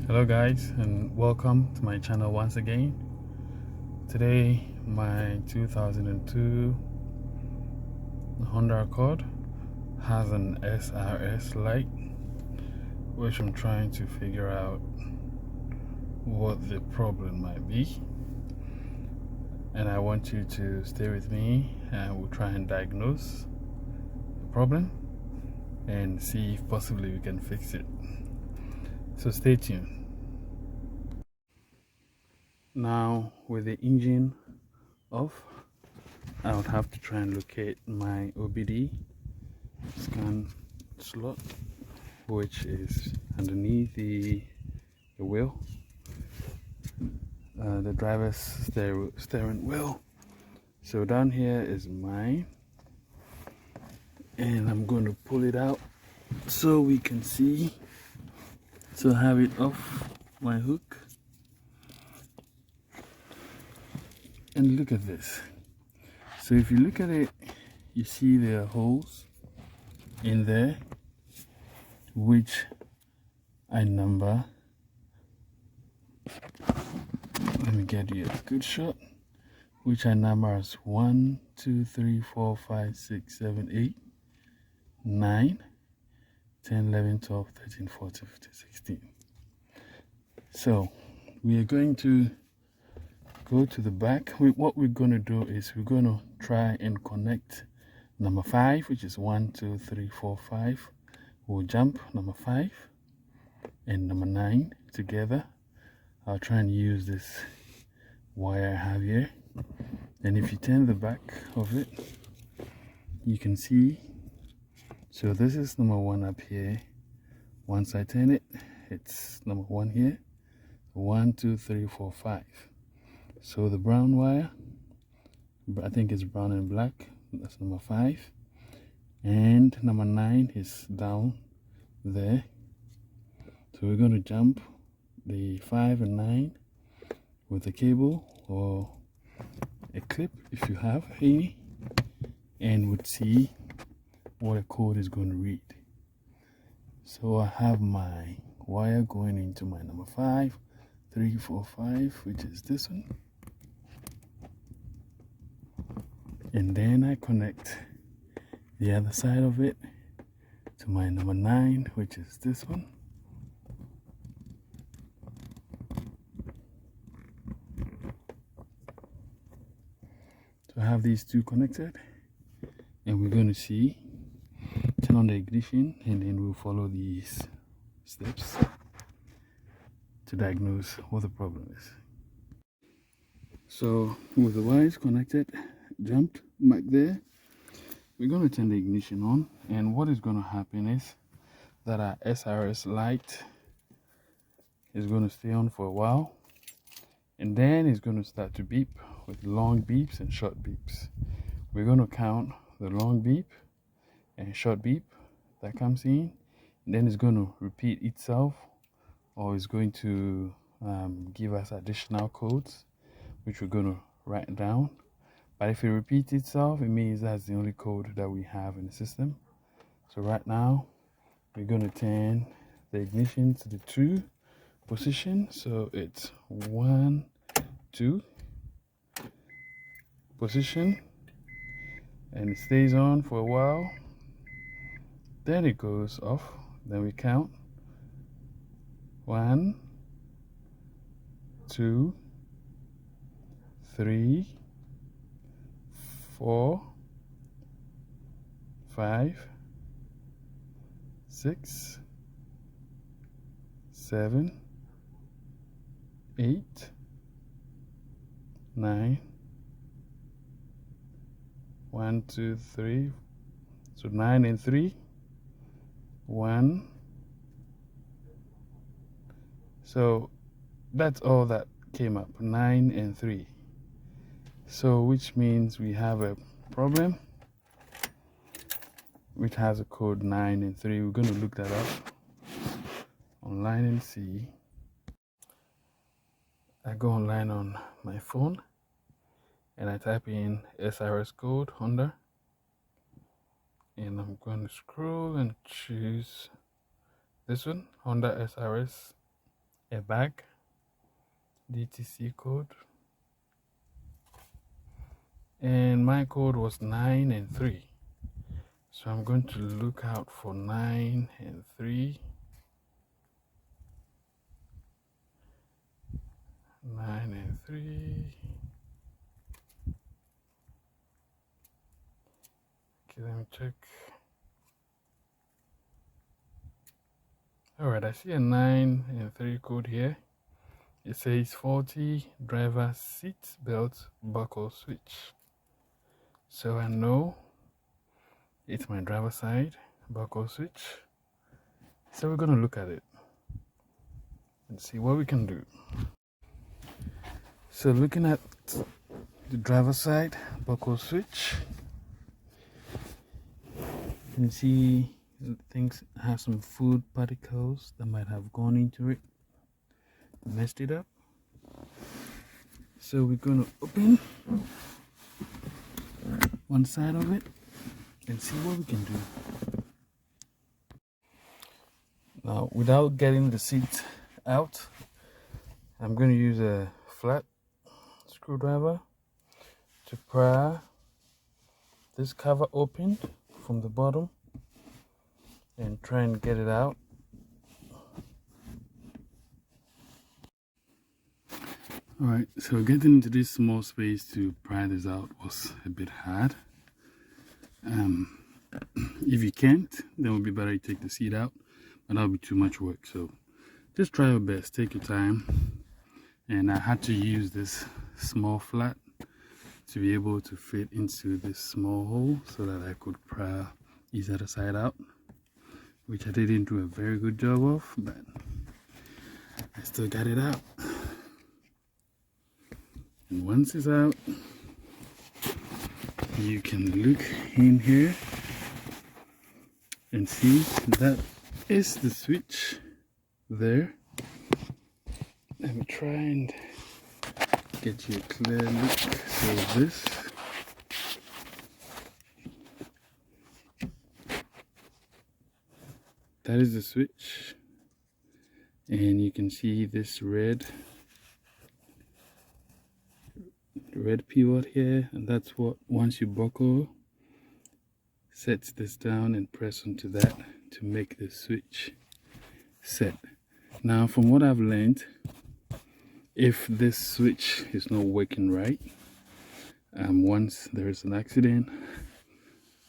Hello guys, and welcome to my channel once again. Today my 2002 Honda Accord has an SRS light, which I'm trying to figure out what the problem might be, and I want you to stay with me and we'll try and diagnose the problem and see if possibly we can fix it. So stay tuned. Now with the engine off, I would have to try and locate my OBD scan slot, which is underneath the wheel, the driver's steering wheel. So down here is mine, and I'm going to pull it out so we can see. So I have it off my hook, and look at this. So if you look at it, you see there are holes in there which I number. Let me get you a good shot. Which I number as 1, 2, 3, 4, 5, 6, 7, 8, 9, 10, 11, 12, 13, 14, 15, 16. So we are going to go to the back. What we're going to do is we're going to try and connect number 5, which is 1, 2, 3, 4, 5. We'll jump number 5 and number 9 together. I'll try and use this wire I have here, and if you turn the back of it, you can see. So this is number 1 up here. Once I turn it, it's number 1 here. 1, 2, 3, 4, 5. So the brown wire, I think it's brown and black, that's number 5, and number 9 is down there. So we're going to jump the 5 and 9 with a cable or a clip if you have any, and would see what a code is going to read. So I have my wire going into my number 5, 3, 4, 5, which is this one. And then I connect the other side of it to my number 9, which is this one. So I have these two connected, and we're going to see, turn on the ignition, and then we'll follow these steps to diagnose what the problem is. So with the wires connected, jumped back there, we're going to turn the ignition on, and what is going to happen is that our SRS light is going to stay on for a while, and then it's going to start to beep with long beeps and short beeps. We're going to count the long beep and short beep that comes in, and then it's going to repeat itself, or it's going to give us additional codes which we're going to write down. But if it repeats itself, it means that's the only code that we have in the system. So right now we're going to turn the ignition to the 2 position. So it's 1, 2 position, and it stays on for a while. Then it goes off. Then we count 1, 2, 3, 4, 5, 6, 7, 8, 9, 1, 2, 3. So 9 and 3, 1. So that's all that came up, 9 and 3. So which means we have a problem which has a code 9 and 3. We're going to look that up online and see. I go online on my phone and I type in SRS code Honda, and I'm going to scroll and choose this one, Honda SRS airbag, DTC code, and my code was 9 and 3. So I'm going to look out for 9 and 3. 9 and 3. Okay, let me check. Alright, I see a 9 and 3 code here. It says faulty driver seat belt buckle switch. So I know it's my driver side buckle switch. So we're going to look at it and see what we can do. So looking at the driver side buckle switch, you can see things have some food particles that might have gone into it, messed it up. So we're going to open one side of it and see what we can do. Now, without getting the seat out, I'm going to use a flat screwdriver to pry this cover open from the bottom and try and get it out. Alright, so getting into this small space to pry this out was a bit hard. If you can't, then it would be better you take the seat out, but that'll be too much work. So just try your best, take your time. And I had to use this small flat to be able to fit into this small hole so that I could pry each other side out, which I didn't do a very good job of, but I still got it out. And once it's out, you can look in here and see that is the switch there. Let me try and get you a clear look. So this that is the switch, and you can see this red pivot here, and that's what, once you buckle, sets this down and press onto that to make the switch set. Now, from what I've learned, if this switch is not working right, once there is an accident,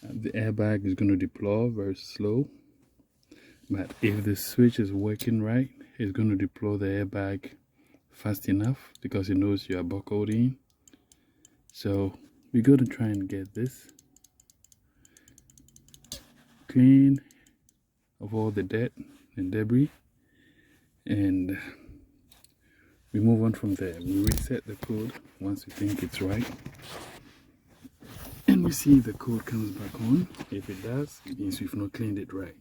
the airbag is going to deploy very slow. But if the switch is working right, it's going to deploy the airbag fast enough because it knows you are buckled in. So we got to try and get this clean of all the dirt and debris, and we move on from there. We reset the code once we think it's right, and we see the code comes back on. If it does, it means we've not cleaned it right.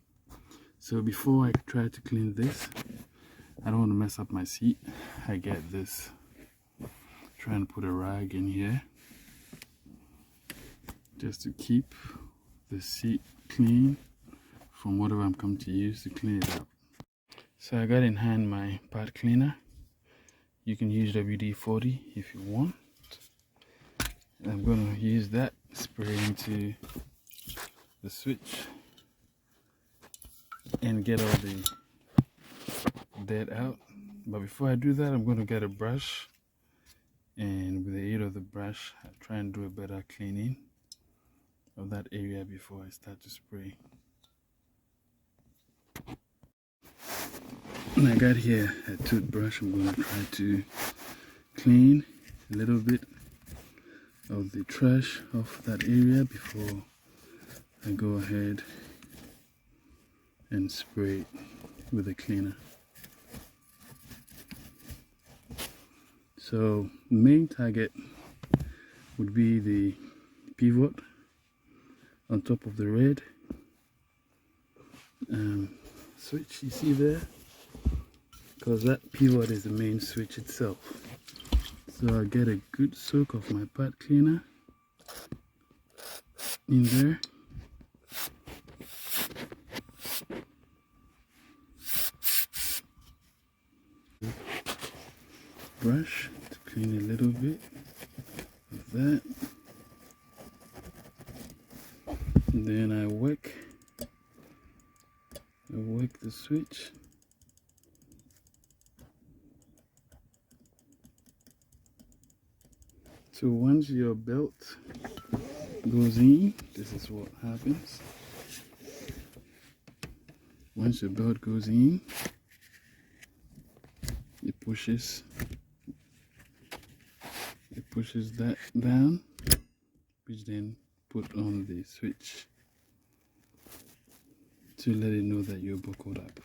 So before I try to clean this, I don't want to mess up my seat. I get this, try and put a rag in here just to keep the seat clean from whatever I'm coming to use to clean it up. So I got in hand my part cleaner. You can use WD-40 if you want. I'm going to use that, spray into the switch and get all the dirt out. But before I do that, I'm going to get a brush, and with the aid of the brush, I'll try and do a better cleaning of that area before I start to spray. And I got here a toothbrush. I'm going to try to clean a little bit of the trash off that area before I go ahead and spray it with a cleaner. So main target would be the pivot on top of the red switch you see there, because that pivot is the main switch itself. So I get a good soak of my part cleaner in there. brush to clean a little bit of that. And then I work the switch. So once your belt goes in, this is what happens. Once your belt goes in, it pushes that down, which then put on the switch to let it know that you're buckled up.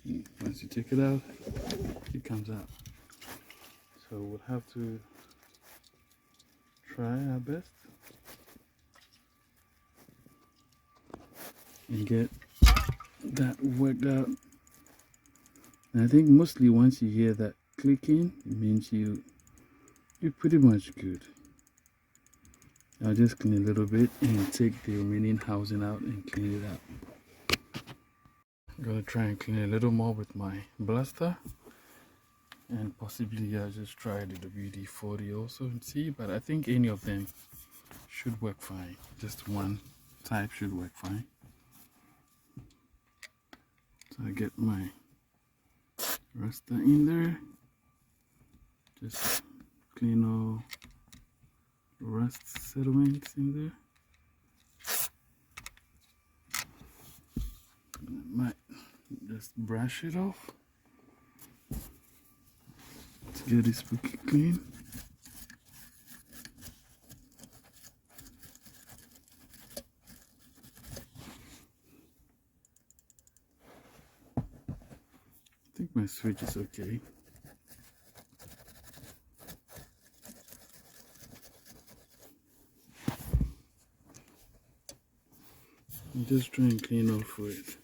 And once you take it out, it comes out. So we'll have to try our best and get that worked out. And I think mostly once you hear that clicking, it means you're pretty much good. I'll just clean a little bit and take the remaining housing out and clean it out. I'm gonna try and clean a little more with my blaster, and possibly I'll just try the WD-40 also and see, but I think any of them should work fine. Just one type should work fine. So I get my raster in there, just clean all rust settlements in there. I might just brush it off to get this spooky clean. I think my switch is okay. I'm just trying to clean off with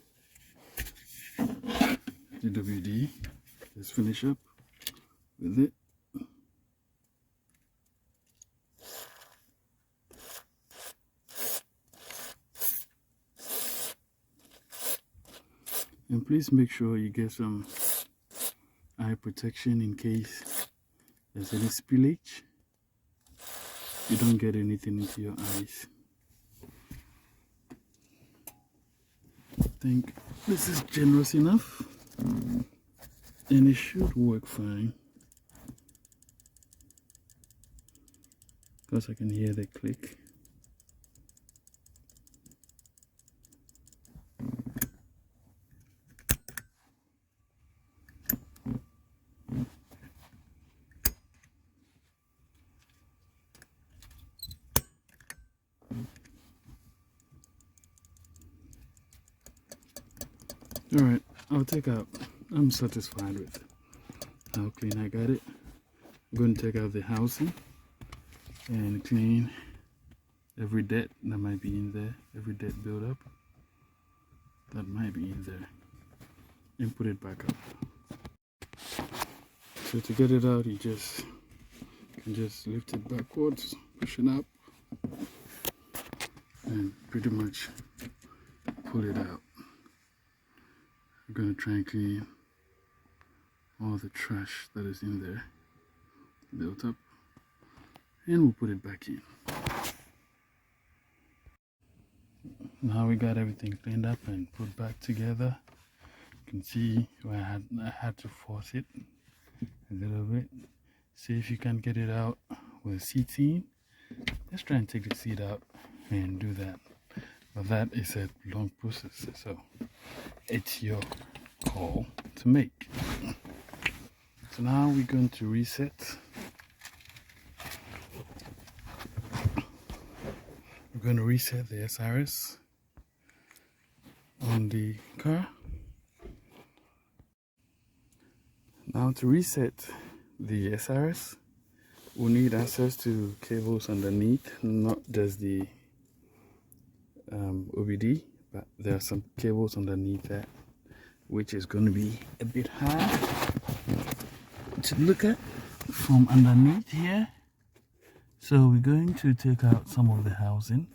GWD. Just finish up with it. And please make sure you get some eye protection in case there's any spillage. You don't get anything into your eyes. I think this is generous enough and it should work fine, because I can hear the click. Alright, I'm satisfied with how clean I got it. I'm going to take out the housing and clean every dent that might be in there, every dent build up that might be in there, and put it back up. So to get it out, you can just lift it backwards, push it up, and pretty much pull it out. I'm going to try and clean all the trash that is in there, built up, and we'll put it back in. Now we got everything cleaned up and put back together. You can see where I had to force it a little bit. See if you can get it out with seating. Let's try and take the seat out and do that. But that is a long process, so it's your call to make. So now we're going to reset. We're going to reset the SRS on the car. Now to reset the SRS, we'll need access to cables underneath, not just the OBD, but there are some cables underneath that, which is going to be a bit hard to look at from underneath here. So we're going to take out some of the housing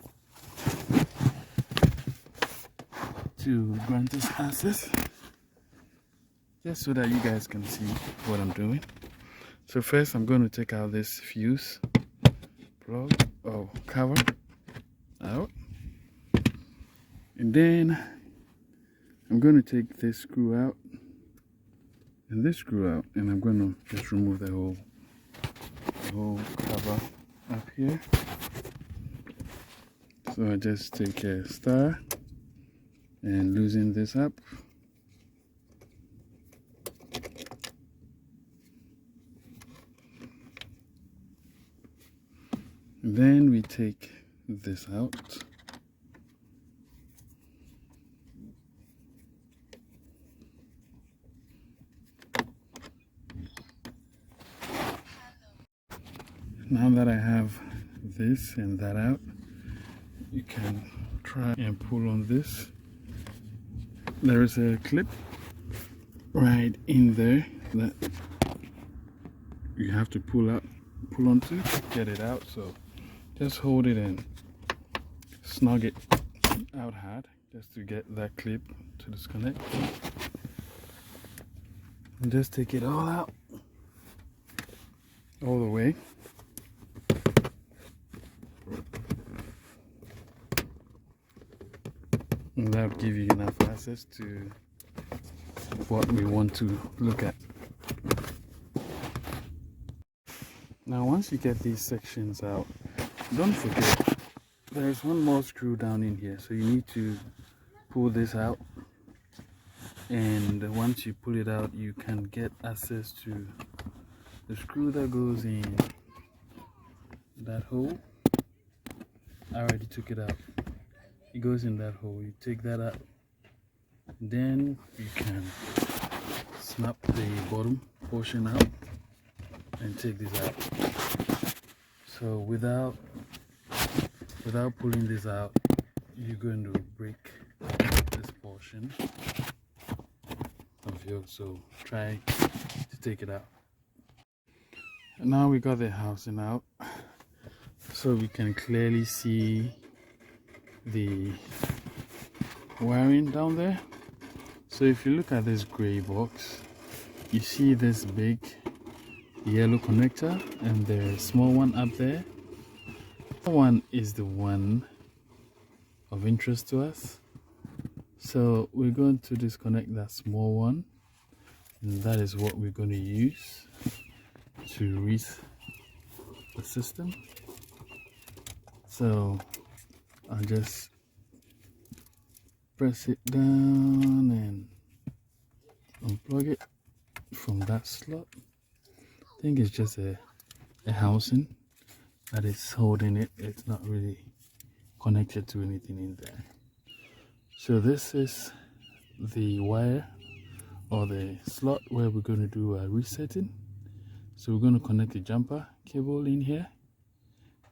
to grant us access just so that you guys can see what I'm doing. So first I'm going to take out this fuse plug or cover out, and then I'm going to take this screw out and this screw out, and I'm going to just remove the whole cover up here. So I just take a star and loosen this up. And then we take this out. Now that I have this and that out, you can try and pull on this. There is a clip right in there that you have to pull onto to get it out. So just hold it and snug it out hard just to get that clip to disconnect. And just take it all out, all the way. And that will give you enough access to what we want to look at. Now once you get these sections out, don't forget there's one more screw down in here, so you need to pull this out, and once you pull it out you can get access to the screw that goes in that hole. I already took it out. It goes in that hole. You take that out, then you can snap the bottom portion out and take this out. So without pulling this out, you're going to break this portion of yours. So try to take it out. And now we got the housing out, so we can clearly see the wiring down there. So if you look at this gray box, you see this big yellow connector and the small one up there. That one is the one of interest to us, so we're going to disconnect that small one, and that is what we're going to use to reset the system. So I'll just press it down and unplug it from that slot. I think it's just a housing that is holding it. It's not really connected to anything in there. So this is the wire or the slot where we're going to do a resetting. So we're going to connect the jumper cable in here,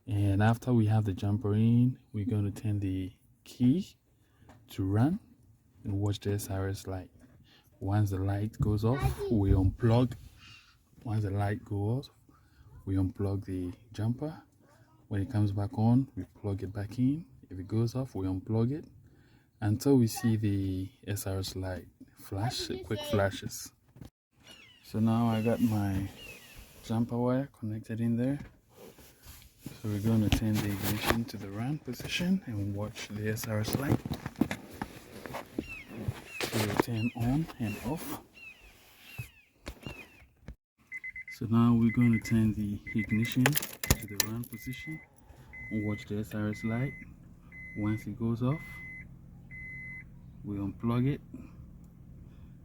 and after we have the jumper in, we're going to turn the key to run and watch the SRS light. Once the light goes off, we unplug. Once the light goes off, we unplug the jumper. When it comes back on, we plug it back in. If it goes off, we unplug it until we see the SRS light flash, quick flashes. So now I got my jumper wire connected in there. So we're going to turn the ignition to the run position and watch the SRS light to turn on and off. So now we're going to turn the ignition to the run position and watch the SRS light. Once it goes off, we unplug it.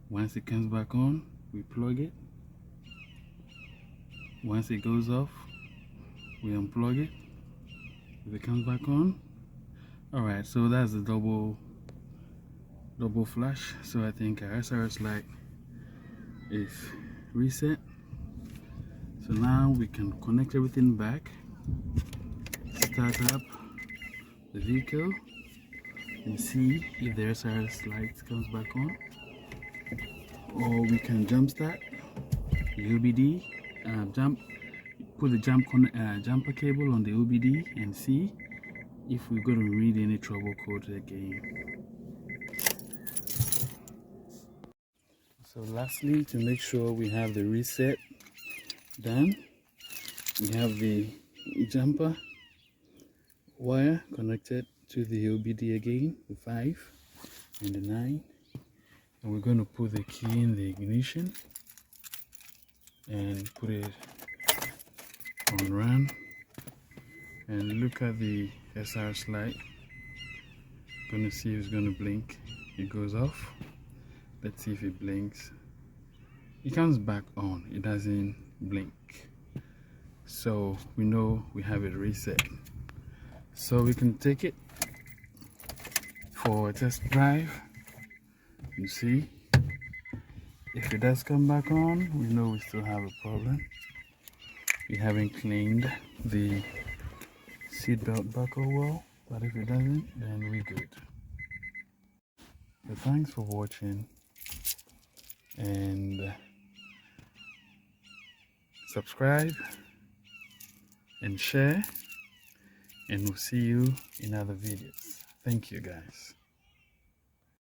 Once it comes back on, we plug it. Once it goes off, we unplug it. If it comes back on, alright, so that's the double flash. So I think our SRS light is reset. So now we can connect everything back, start up the vehicle and see if the SRS light comes back on, or we can jump start the OBD, put the jumper cable on the OBD and see if we're going to read any trouble code again. So lastly, to make sure we have the reset done, we have the jumper wire connected to the OBD again, the 5 and the 9, and we're going to put the key in the ignition and put it on run, and look at the SRS light. Gonna see if it's gonna blink. It goes off. Let's see if it blinks. It comes back on. It doesn't blink, so we know we have it reset. So we can take it for a test drive. You see, if it does come back on, we know we still have a problem. We haven't cleaned the seatbelt buckle well, but if it doesn't, then we're good. So thanks for watching, and subscribe and share, and we'll see you in other videos. Thank you guys.